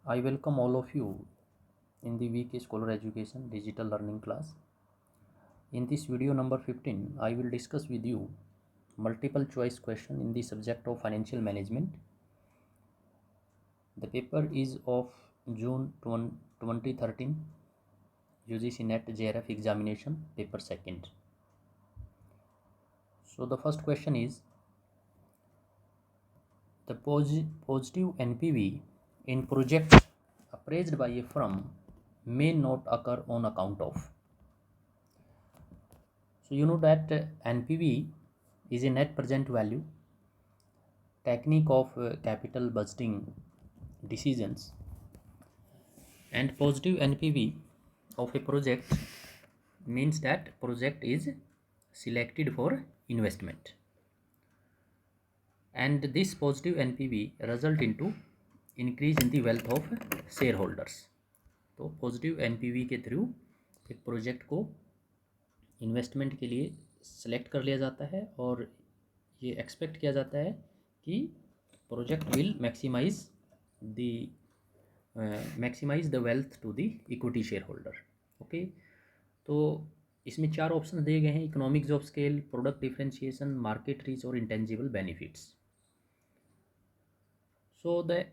I welcome all of you in the week Scholar Education Digital Learning class. In this video number 15, I will discuss with you multiple choice question in the subject of financial management. The paper is of June 2013 UGC NET JRF examination paper second. So the first question is the positive NPV in project appraised by a firm may not occur on account of. So you know that NPV is a net present value technique of capital budgeting decisions, and positive NPV of a project means that project is selected for investment, and this positive NPV result into increase in the wealth of shareholders. तो positive NPV के through एक project को investment के लिए select कर लिया जाता है और ये एक्सपेक्ट किया जाता है कि project will maximise the wealth to the equity share holder. Okay, तो इसमें 4 ऑप्शन दिए गए हैं: economics of scale, product differentiation, market reach और intangible benefits. So the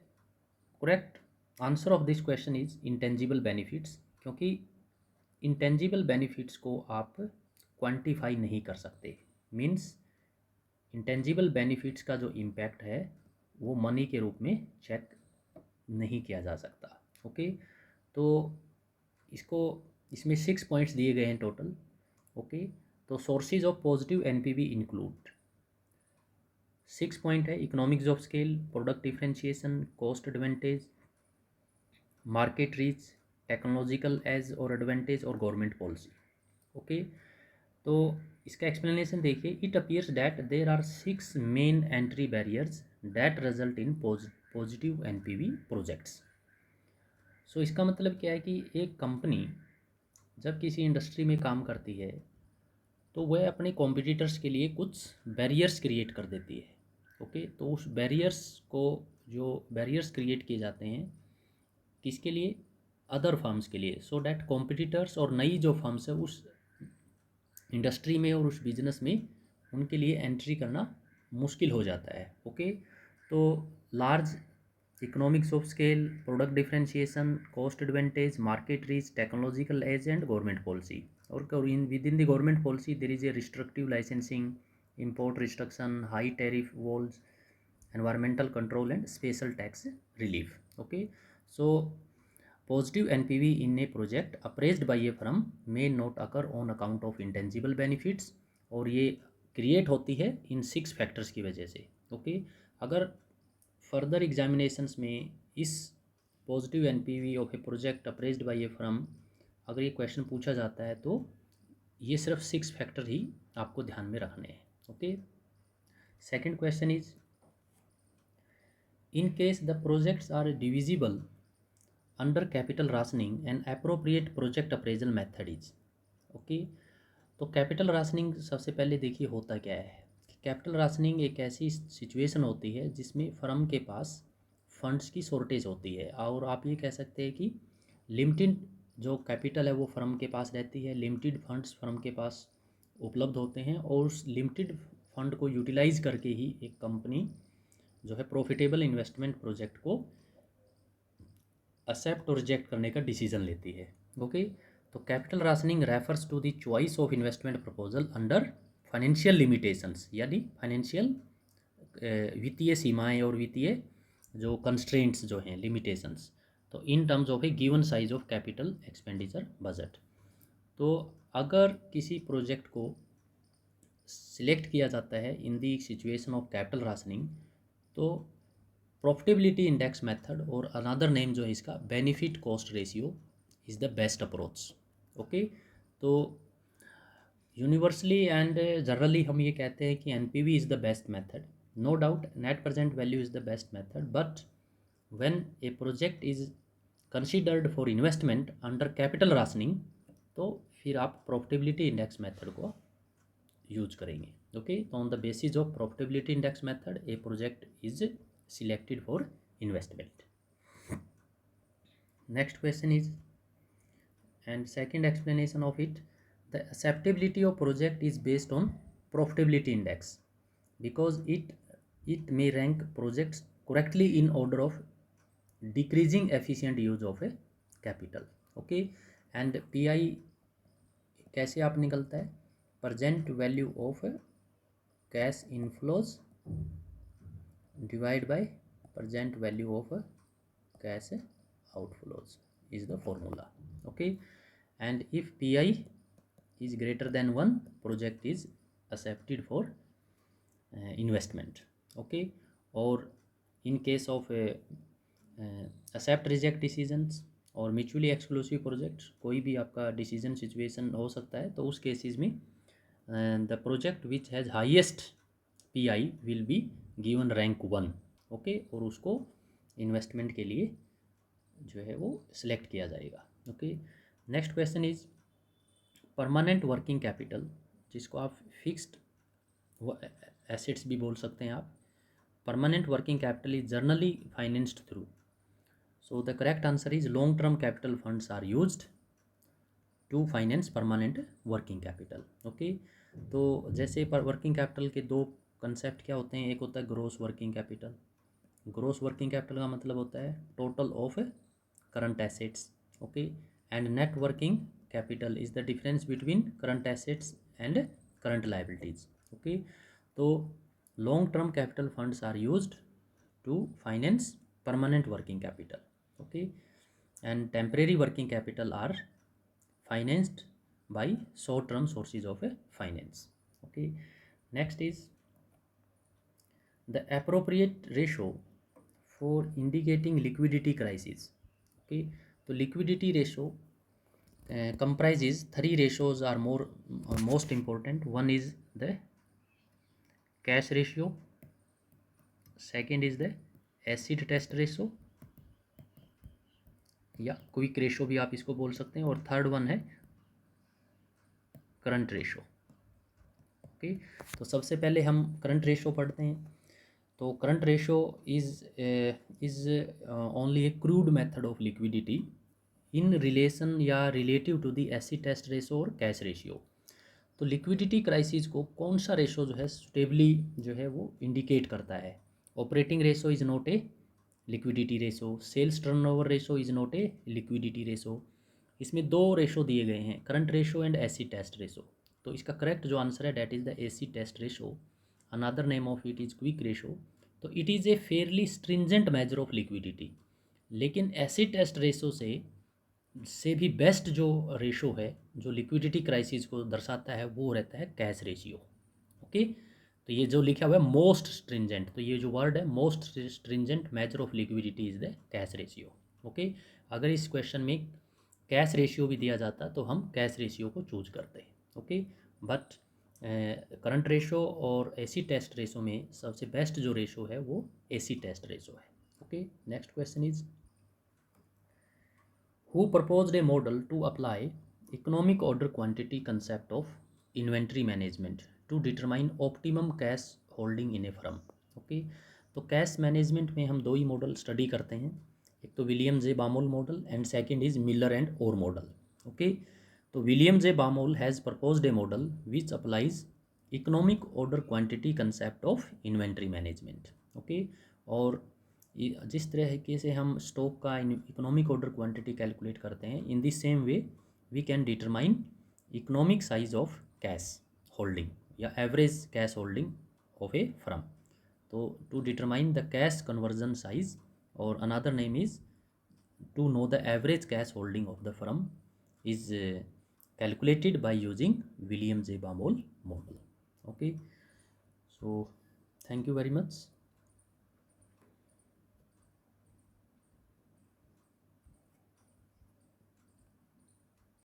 correct answer of this question is intangible benefits, क्योंकि intangible benefits को आप quantify नहीं कर सकते. मीन्स इंटेंजिबल बेनिफिट्स का जो इम्पैक्ट है वो मनी के रूप में चेक नहीं किया जा सकता. ओके, तो इसमें 6 पॉइंट्स दिए गए हैं टोटल. ओके, तो sources of positive NPV include 6 point है: economics of scale, product differentiation, cost advantage, market reach, technological edge और एडवांटेज और गवर्नमेंट पॉलिसी. ओके, तो इसका एक्सप्लेनेशन देखिए. It appears that there are 6 main entry barriers that result in positive NPV projects. So इसका मतलब क्या है कि एक कंपनी जब किसी इंडस्ट्री में काम करती है तो वह अपने कॉम्पिटिटर्स के लिए कुछ बैरियर्स क्रिएट कर देती है. ओके, तो उस बैरियर्स को, जो बैरियर्स क्रिएट किए जाते हैं किसके लिए? अदर फर्म्स के लिए, सो डैट कॉम्पिटिटर्स और नई जो फर्म्स है उस इंडस्ट्री में और उस बिजनेस में उनके लिए एंट्री करना मुश्किल हो जाता है. ओके, तो large economics of scale, product differentiation, cost advantage, market reach, technological edge and government policy. और in with in the government policy there is a restrictive licensing, import restriction, high tariff walls, environmental control and special tax relief. Okay, so positive NPV in a project appraised by a firm may not occur on account of intangible benefits, और ये create होती है इन 6 factors की वजह से. Okay, अगर further examinations में इस positive NPV of a project appraised by a firm अगर ये क्वेश्चन पूछा जाता है तो ये सिर्फ 6 फैक्टर ही आपको ध्यान में रखने हैं. Okay, second question is in case the projects are divisible under capital rationing, an appropriate project appraisal method is. Okay, तो कैपिटल राशनिंग सबसे पहले देखिए होता क्या है. कैपिटल राशनिंग एक ऐसी सिचुएशन होती है जिसमें फर्म के पास फंड्स की शॉर्टेज होती है, और आप ये कह सकते हैं कि लिमिटेड जो कैपिटल है वो फर्म के पास रहती है, लिमिटेड फंड्स फर्म के पास उपलब्ध होते हैं, और उस लिमिटेड फंड को यूटिलाइज करके ही एक कंपनी जो है प्रॉफिटेबल इन्वेस्टमेंट प्रोजेक्ट को एक्सेप्ट और रिजेक्ट करने का डिसीजन लेती है. ओके, तो capital rationing refers to the choice of investment proposal under financial limitations, यानी फाइनेंशियल वित्तीय सीमाएं और वित्तीय जो कंस्ट्रेंट्स जो हैं, लिमिटेशंस, तो in terms of a given size of capital expenditure budget. तो अगर किसी प्रोजेक्ट को सिलेक्ट किया जाता है in the situation of capital rationing, तो प्रॉफिटेबिलिटी इंडेक्स मेथड और अनदर नेम जो है इसका benefit cost ratio is the best approach. Okay, तो यूनिवर्सली एंड जनरली हम ये कहते हैं कि NPV is the best method. No doubt net present value is the best method, but when A project is considered for investment under capital rationing, तो फिर आप profitability index method को use करेंगे. ओके, तो on the basis of profitability index method A project is selected for investment. Next question is, and second explanation of it, the acceptability of project is based on profitability index, because it may rank projects correctly in order of decreasing efficient use of a capital. Okay, and PI कैसे आप निकलता है, present value of cash inflows divided by present value of cash outflows is the formula. Okay, and if PI is greater than 1, project is accepted for investment. Okay, or in case of accept reject decisions और mutually exclusive project, कोई भी आपका decision situation हो सकता है, तो उस cases में the project which has highest PI will be given rank 1. Okay, और उसको इन्वेस्टमेंट के लिए जो है वो सिलेक्ट किया जाएगा. Okay, next question is permanent working capital, जिसको आप फिक्स्ड एसेट्स भी बोल सकते हैं आप. Permanent working capital is generally financed through. So the correct answer is long-term capital funds are used to finance permanent working capital. Okay, तो जैसे पर वर्किंग कैपिटल के दो कंसेप्ट क्या होते हैं, एक होता है gross working capital. Gross working capital का मतलब होता है total of current assets. Okay, and net working capital is the difference between current assets and current liabilities. Okay, तो long term capital funds are used to finance permanent working capital. Okay, and temporary working capital are financed by short term sources of finance. Okay, next is the appropriate ratio for indicating liquidity crisis. Okay, so liquidity ratio comprises three ratios are most important. One is the cash ratio, second is the acid test ratio या quick ratio भी आप इसको बोल सकते हैं, और third one है current ratio. Okay, तो सबसे पहले हम करंट रेशो पढ़ते हैं. तो current ratio is only a crude method of liquidity in relation या relative to the acid test ratio और कैश रेशियो. तो लिक्विडिटी क्राइसिस को कौन सा रेशो जो है सुटेबली जो है वो इंडिकेट करता है. Operating ratio is not a liquidity ratio, sales turnover ratio is not a liquidity ratio. इसमें दो रेशो दिए गए हैं, current ratio and acid test ratio. तो इसका करेक्ट जो आंसर है that is the acid test ratio. Another name of it is quick ratio. तो it is a fairly stringent measure of liquidity. लेकिन एसी टेस्ट रेशो से भी best जो ratio है जो लिक्विडिटी क्राइसिस को दर्शाता है वो रहता है कैश रेशियो. ओके, तो ये जो लिखा हुआ है मोस्ट स्ट्रिंजेंट, तो ये जो वर्ड है most stringent measure of liquidity is the cash ratio. Okay, अगर इस क्वेश्चन में कैश रेशियो भी दिया जाता तो हम कैश रेशियो को चूज करते हैं. ओके, बट करंट रेशो और एसी टेस्ट रेशो में सबसे बेस्ट जो रेशो है वो एसी टेस्ट रेशो है. Okay, next question is who proposed a model to apply economic order quantity concept of inventory management to determine optimum cash holding in a firm. Okay, तो cash management में हम दो ही model study करते हैं, एक तो William J Baumol model and second is Miller and Orr model. Okay, तो William J Baumol has proposed a model which applies economic order quantity concept of inventory management. Okay, और जिस तरीके से हम स्टॉक का इकोनॉमिक ऑर्डर क्वांटिटी कैलकुलेट करते हैं, in this same way we can determine economic size of cash holding या average cash holding of a firm. तो to determine the cash conversion size, और another name is to know the average cash holding of the firm is calculated by using William J Baumol model. Okay, so thank you very much.